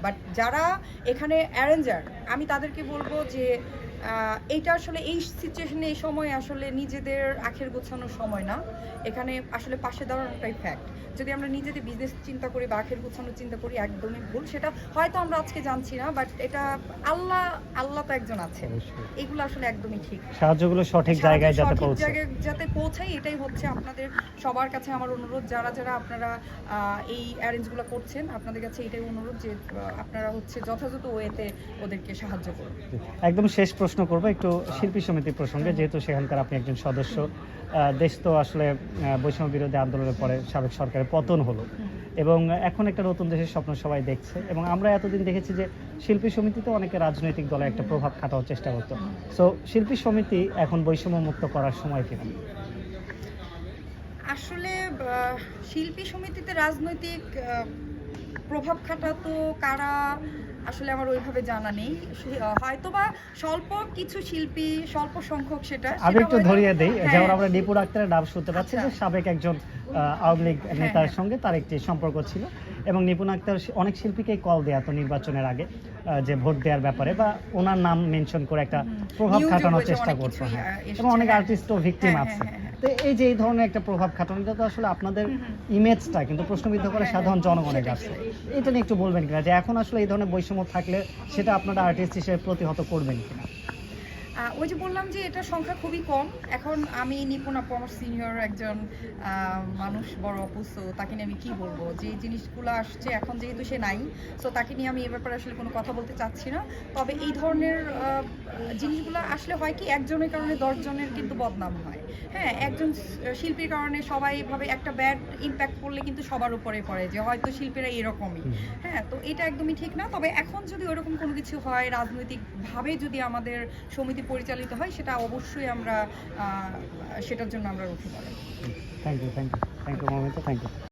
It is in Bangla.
বাট যারা এখানে অ্যারেঞ্জার আমি তাদেরকে বলবো যে এইটা আসলে এই সিচুয়েশনে এই সময় আসলে নিজেদের আখের গোছানোর সময় না, এখানে আসলে পাশে দাঁড়ানোটাই ফ্যাক্ট। যদি আমরা নিজেদের বিজনেস চিন্তা করি বা আখের গোছানোর চিন্তা করি একদমই ভুল। সেটা হয়তো আমরা আজকে জানছি না, বাট এটা আল্লাহ তো একজন আছে, এগুলো আসলে একদমই ঠিক। সাহায্যগুলো সঠিক জায়গায় যাতে পৌঁছায়, এটাই হচ্ছে আপনাদের সবার কাছে আমার অনুরোধ। যারা আপনারা এই অ্যারেঞ্জগুলো করছেন, আপনাদের কাছে এটাই অনুরোধ যে আপনারা হচ্ছে যথাযথ ওয়েতে ওদেরকে সাহায্য করুন। একদম শেষ প্রশ্ন করবো একটু শিল্পী সমিতি প্রসঙ্গে, যেহেতু সেখানকার আপনি একজন সদস্য। দেশ তো আসলে বৈষম্য বিরোধী আন্দোলনের পরে সাবেক সরকারের পতন হলো এবং এখন একটা নতুন দেশের স্বপ্ন সবাই দেখছে, এবং আমরা এতদিন দেখেছি যে শিল্পী সমিতিতে অনেকে রাজনৈতিক দলে একটা প্রভাব খাটানোর চেষ্টা করতো। সো শিল্পী সমিতি এখন বৈষম্য মুক্ত করার সময় কিনা? আসলে শিল্পী সমিতিতে রাজনৈতিক প্রভাব খাটাতো কারা আসলে আমার ওইভাবে জানা নেই। হয়তোবা স্বল্প কিছু শিল্পী, স্বল্প সংখ্যক সেটা আমি একটু ধরিয়ে দেই, যেমন আমরা নিপুণ আক্তারের নাম শুনতে পাচ্ছি যে সাবেক একজন আওয়ামী লীগ নেতার সঙ্গে তার একটি সম্পর্ক ছিল, এবং নিপুণ আক্তার অনেক শিল্পীকেই কল দেয়া তো নির্বাচনের আগে যে ভোট দেওয়ার ব্যাপারে, বা ওনার নাম মেনশন করে একটা প্রভাব খাটানোর চেষ্টা করতো। এবং অনেক আর্টিস্টও ভিকটিম আছে। তো এই যে এই ধরনের একটা প্রভাব খাটানোটা তো আসলে আপনাদের ইমেজটা কিন্তু প্রশ্নবিদ্ধ করে সাধারণ জনগণের কাছে। এটা নিয়ে একটু বলবেন কিনা, যে এখন আসলে এই ধরনের বৈষম্য থাকলে সেটা আপনারা আর্টিস্ট হিসেবে প্রতিহত করবেন কিনা? ওই যে বললাম যে এটা সংখ্যা খুবই কম। এখন আমি নিপুণ আপু আমার সিনিয়র একজন মানুষ, বড় অপুষ্ট, তাকে নিয়ে আমি কি বলবো, যে জিনিসগুলো আসছে এখন যেহেতু সে নাই, সো তাকে নিয়ে আমি এ ব্যাপারে আসলে কোনো কথা বলতে চাচ্ছি না। তবে এই ধরনের জিনিসগুলো আসলে হয় কি, একজনের কারণে 10 জনের কিন্তু বদনাম হয়। হ্যাঁ, একজন শিল্পীর কারণে সবাই ভাবে একটা ব্যাড ইম্প্যাক্ট পড়লে কিন্তু সবার উপরে পড়ে যে হয়তো শিল্পীরা এরকমই। হ্যাঁ, তো এটা একদমই ঠিক না। তবে এখন যদি ওরকম কোনো কিছু হয়, রাজনৈতিকভাবে যদি আমাদের সমিতি পরিচালিত হয়, সেটা অবশ্যই আমরা সেটার জন্য আমরা রুখে দাঁড়াই। Thank you Moumita, thank you.